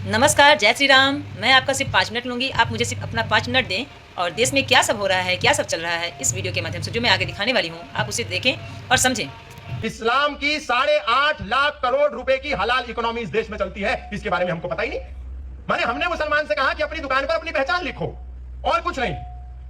नमस्कार, जय श्री राम। मैं आपका सिर्फ 5 मिनट लूँगी। आप मुझे सिर्फ अपना 5 मिनट दें और देश में क्या सब हो रहा है, क्या सब चल रहा है, इस वीडियो के माध्यम से जो मैं आगे दिखाने वाली हूँ, आप उसे देखें और समझें। इस्लाम की 8.5 लाख करोड़ रुपए की हलाल इकोनॉमी इस देश में चलती है, इसके बारे में हमको पता ही नहीं। माने हमने मुसलमान से कहा कि अपनी दुकान पर अपनी पहचान लिखो और कुछ नहीं।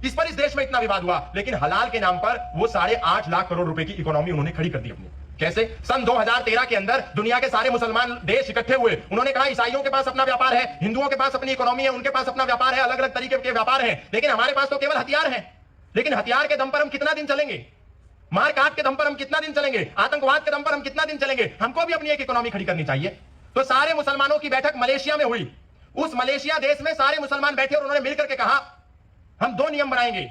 इस पर इस देश में इतना विवाद हुआ, लेकिन हलाल के नाम पर वो 8.5 लाख करोड़ रुपए की इकोनॉमी उन्होंने खड़ी कर दी अपनी। कैसे? सन 2013 के अंदर दुनिया के सारे मुसलमान देश इकट्ठे हुए। उन्होंने कहा ईसाइयों के पास अपना व्यापार है, हिंदुओं के पास अपनी इकोनॉमी है, उनके पास अपना व्यापार है, अलग अलग तरीके के व्यापार है, लेकिन हमारे पास तो केवल हथियार है। लेकिन हथियार के दम पर हम कितना दिन चलेंगे? मार काट के दम पर हम कितना दिन चलेंगे? आतंकवाद के दम पर हम कितना दिन चलेंगे? हमको भी अपनी एक इकोनॉमी खड़ी करनी चाहिए। तो सारे मुसलमानों की बैठक मलेशिया में हुई। उस मलेशिया देश में सारे मुसलमान बैठे और उन्होंने मिलकर के कहा हम 2 नियम बनाएंगे।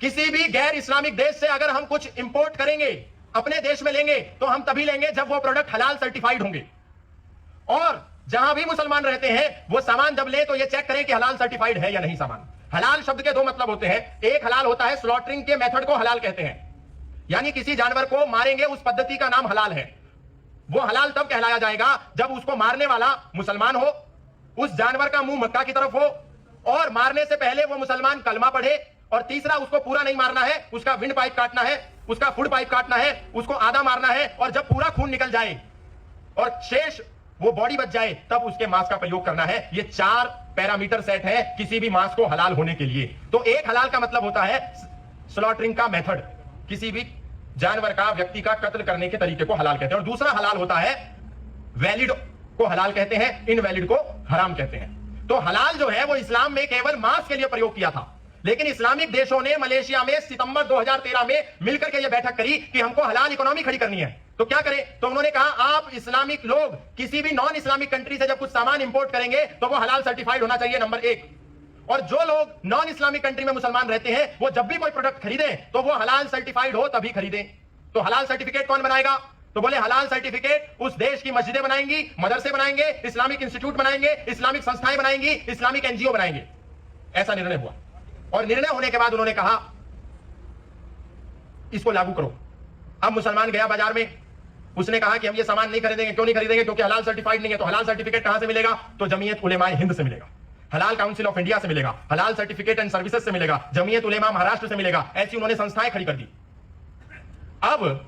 किसी भी गैर इस्लामिक देश से अगर हम कुछ इंपोर्ट करेंगे, अपने देश में लेंगे, तो हम तभी लेंगे जब वो प्रोडक्ट हलाल सर्टिफाइड होंगे। और जहां भी मुसलमान रहते हैं वो सामान जब ले तो ये चेक करें कि हलाल सर्टिफाइड है या नहीं सामान। हलाल शब्द के 2 मतलब होते हैं। एक हलाल होता है, स्लॉटरिंग के मेथड को हलाल कहते हैं, यानी किसी जानवर को मारेंगे उस पद्धति का नाम हलाल है। वो हलाल तब कहलाया जाएगा जब उसको मारने वाला मुसलमान हो, उस जानवर का मुंह मक्का की तरफ हो, और मारने से पहले वो मुसलमान कलमा पढ़े, और तीसरा उसको पूरा नहीं मारना है, उसका विंड पाइप काटना है, उसका फुड पाइप काटना है, उसको आधा मारना है, और जब पूरा खून निकल जाए और शेष वो बॉडी बच जाए तब उसके मांस का प्रयोग करना है। ये 4 पैरामीटर सेट है किसी भी मांस को हलाल होने के लिए। तो एक हलाल का मतलब होता है स्लॉटरिंग का मेथड, किसी भी जानवर का, व्यक्ति का कत्ल करने के तरीके को हलाल कहते हैं। और दूसरा हलाल होता है वैलिड को हलाल कहते हैं, इनवैलिड को हराम कहते हैं। तो हलाल जो है वो इस्लाम में केवल मांस के लिए प्रयोग किया था, लेकिन इस्लामिक देशों ने मलेशिया में सितंबर 2013 में मिलकर के यह बैठक करी कि हमको हलाल इकोनॉमी खड़ी करनी है। तो क्या करें? तो उन्होंने कहा आप इस्लामिक लोग किसी भी नॉन इस्लामिक कंट्री से जब कुछ सामान इंपोर्ट करेंगे तो वो हलाल सर्टिफाइड होना चाहिए, नंबर 1। और जो लोग नॉन इस्लामिक कंट्री में मुसलमान रहते हैं वो जब भी कोई प्रोडक्ट खरीदें तो वो हलाल सर्टिफाइड हो तभी खरीदें। तो हलाल सर्टिफिकेट कौन बनाएगा? तो बोले हलाल सर्टिफिकेट उस देश की मस्जिदें बनाएंगी, मदरसे बनाएंगे, इस्लामिक इंस्टीट्यूट बनाएंगे, इस्लामिक संस्थाएं बनाएंगी, इस्लामिक एनजीओ बनाएंगे। ऐसा निर्णय हुआ, और निर्णय होने के बाद उन्होंने कहा इसको लागू करो। अब मुसलमान गया बाजार में, उसने कहा कि हम ये सामान नहीं खरीदेंगे। क्यों नहीं खरीदेंगे? क्योंकि हलाल सर्टिफाइड नहीं है। तो हलाल सर्टिफिकेट कहां से मिलेगा? तो जमीयत उलेमाए हिंद से मिलेगा, हलाल काउंसिल ऑफ इंडिया से मिलेगा, हलाल सर्टिफिकेट एंड सर्विसेज से मिलेगा, जमीयत उलेमा महाराष्ट्र से मिलेगा। ऐसी उन्होंने संस्थाएं खड़ी कर दी। अब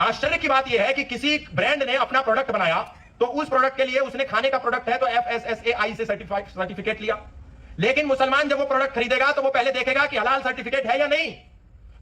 आश्चर्य की बात यह है कि किसी ब्रांड ने अपना प्रोडक्ट बनाया, तो उस प्रोडक्ट के लिए उसने खाने का प्रोडक्ट है तो FSSAI से सर्टिफिकेट लिया। लेकिन मुसलमान जब वो प्रोडक्ट खरीदेगा तो वो पहले देखेगा कि हलाल सर्टिफिकेट है या नहीं।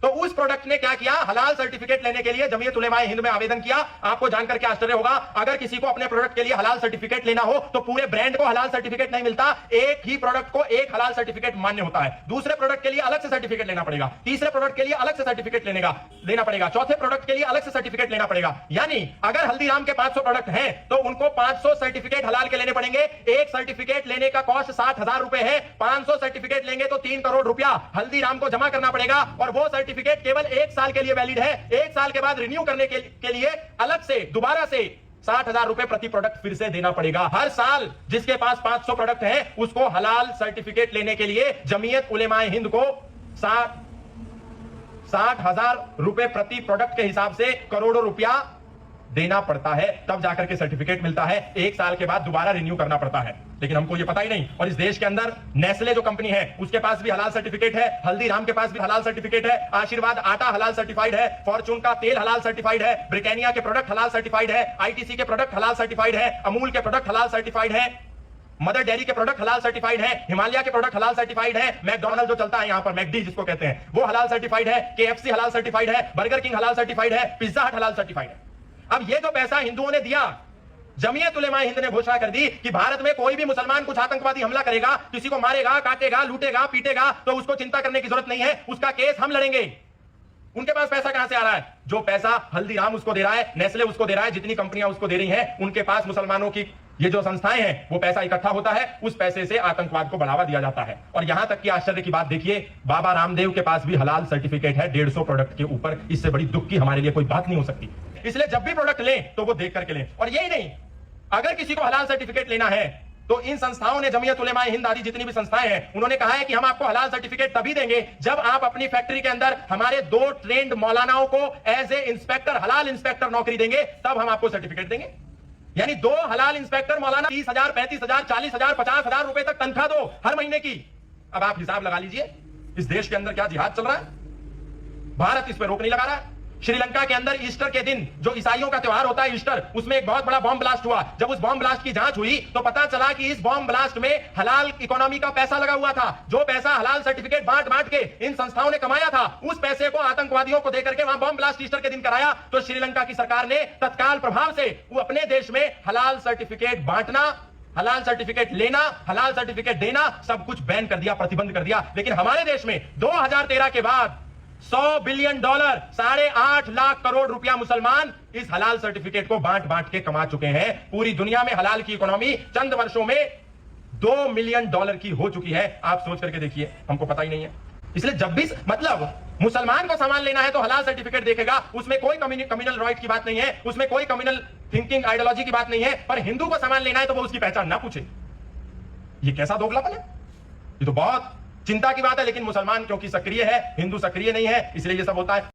तो उस प्रोडक्ट ने क्या किया? हलाल सर्टिफिकेट लेने के लिए जमीयत उलेमाए हिंद में आवेदन किया। आपको जानकर के आश्चर्य होगा, अगर किसी को अपने प्रोडक्ट के लिए हलाल सर्टिफिकेट लेना हो तो पूरे ब्रांड को हलाल सर्टिफिकेट नहीं मिलता। एक ही प्रोडक्ट को एक हलाल सर्टिफिकेट मान्य होता है। दूसरे प्रोडक्ट के लिए अलग से सर्टिफिकेट लेना पड़ेगा, तीसरे प्रोडक्ट के लिए अलग से सर्टिफिकेट लेना पड़ेगा, चौथे प्रोडक्ट के लिए अलग से सर्टिफिकेट लेना पड़ेगा। यानी अगर हल्दीराम के 500 प्रोडक्ट हैं तो उनको 500 सर्टिफिकेट हलाल के लेने पड़ेंगे। एक सर्टिफिकेट लेने का कॉस्ट 60,000 रुपए है। 500 सर्टिफिकेट लेंगे तो 3 करोड़ रुपया हल्दीराम को जमा करना पड़ेगा, और वो सर्टिफिकेट केवल 1 साल के लिए वैलिड है। 1 साल के बाद रिन्यू करने के लिए अलग से दोबारा से 60,000 रुपए प्रति प्रोडक्ट फिर से देना पड़ेगा। हर साल जिसके पास 500 प्रोडक्ट है उसको हलाल सर्टिफिकेट लेने के लिए जमीयत उलेमाए हिंद को 60,000 रुपए प्रति प्रोडक्ट के हिसाब से करोड़ों रुपया देना पड़ता है, तब जाकर के सर्टिफिकेट मिलता है। 1 साल के बाद दोबारा रिन्यू करना पड़ता है, लेकिन हमको ये पता ही नहीं। और इस देश के अंदर नेस्ले जो कंपनी है उसके पास भी हलाल सर्टिफिकेट है, हल्दीराम के पास भी हलाल सर्टिफिकेट है, आशीर्वाद आटा हलाल सर्टिफाइड है, फॉर्चून का तेल हलाल सर्टिफाइड है, ब्रिटानिया के प्रोडक्ट हलाल सर्टिफाइड है, आईटीसी के प्रोडक्ट हलाल सर्टिफाइड है, अमूल के प्रोडक्ट हलाल सर्टिफाइड है, मदर डेयरी के प्रोडक्ट हलाल सर्टिफाइड है, हिमालय के प्रोडक्ट हलाल सर्टिफाइड है, मैकडॉनल्ड जो चलता है यहां पर, मैकडी जिसको कहते हैं, वो हलाल सर्टिफाइड है, KFC हलाल सर्टिफाइड है, बर्गर किंग हलाल सर्टिफाइड है, पिज्जा हट हलाल सर्टिफाइड है। अब ये जो पैसा हिंदुओं ने दिया, जमीयत उलेमाए हिंद ने घोषणा कर दी कि भारत में कोई भी मुसलमान कुछ आतंकवादी हमला करेगा, किसी को मारेगा, काटेगा, लूटेगा, पीटेगा, तो उसको चिंता करने की जरूरत नहीं है, उसका केस हम लड़ेंगे। उनके पास पैसा कहां से आ रहा है? जो पैसा हल्दीराम उसको दे रहा है, नेस्ले उसको दे रहा है, जितनी कंपनियां उसको दे रही हैं, उनके पास मुसलमानों की ये जो संस्थाएं हैं वो पैसा इकट्ठा होता है, उस पैसे से आतंकवाद को बढ़ावा दिया जाता है। और यहां तक कि आश्चर्य की बात देखिए, बाबा रामदेव के पास भी हलाल सर्टिफिकेट है 150 प्रोडक्ट के ऊपर। इससे बड़ी दुख की हमारे लिए कोई बात नहीं हो सकती। इसलिए जब भी प्रोडक्ट लें तो वो देख करके लें। और यही नहीं, अगर किसी को हलाल सर्टिफिकेट लेना है तो इन संस्थाओं ने, जमीयत उलेमाए हिंद आदि जितनी भी संस्थाएं हैं, उन्होंने कहा है कि हम आपको हलाल सर्टिफिकेट तभी देंगे जब आप अपनी फैक्ट्री के अंदर हमारे 2 ट्रेंड मौलानाओं को एज ए इंस्पेक्टर, हलाल इंस्पेक्टर नौकरी देंगे, तब हम आपको सर्टिफिकेट देंगे। यानी 2 हलाल इंस्पेक्टर मौलाना 30,000, 35,000, 40,000, 50,000 रुपए तक तनख्वाह दो हर महीने की। अब आप हिसाब लगा लीजिए इस देश के अंदर क्या जिहाद चल रहा है। भारत इस पर रोक नहीं लगा रहा है। श्रीलंका के अंदर ईस्टर के दिन जो ईसाइयों का त्योहार होता है ईस्टर, उसमें एक बहुत बड़ा बॉम्ब ब्लास्ट हुआ। जब उस बॉम्ब ब्लास्ट की जांच हुई तो पता चला कि इस बॉम्ब ब्लास्ट में हलाल इकोनॉमी का पैसा लगा हुआ था। जो पैसा हलाल सर्टिफिकेट बांट बांट के इन संस्थाओं ने कमाया था, उस पैसे को आतंकवादियों को देकर के वहां बॉम्ब ब्लास्ट ईस्टर के दिन कराया। तो श्रीलंका की सरकार ने तत्काल प्रभाव से वो अपने देश में हलाल सर्टिफिकेट बांटना, हलाल सर्टिफिकेट लेना, हलाल सर्टिफिकेट देना सब कुछ बैन कर दिया, प्रतिबंध कर दिया। लेकिन हमारे देश में 2013 के बाद $100 बिलियन, 8.5 लाख करोड़ रुपया मुसलमान इस हलाल सर्टिफिकेट को बांट बांट के कमा चुके हैं। पूरी दुनिया में हलाल की इकोनॉमी चंद वर्षों में $2 मिलियन की हो चुकी है। आप सोच करके देखिए, हमको पता ही नहीं है। इसलिए जब भी मतलब मुसलमान को सामान लेना है तो हलाल सर्टिफिकेट देखेगा, उसमें कोई कम्युनल राइट की बात नहीं है, उसमें कोई कम्युनल थिंकिंग आइडियोलॉजी की बात नहीं है। पर हिंदू को सामान लेना है तो वो उसकी पहचान ना पूछे। ये कैसा दोगलापन है? ये तो बहुत चिंता की बात है। लेकिन मुसलमान क्योंकि सक्रिय है, हिंदू सक्रिय नहीं है, इसलिए ये सब होता है।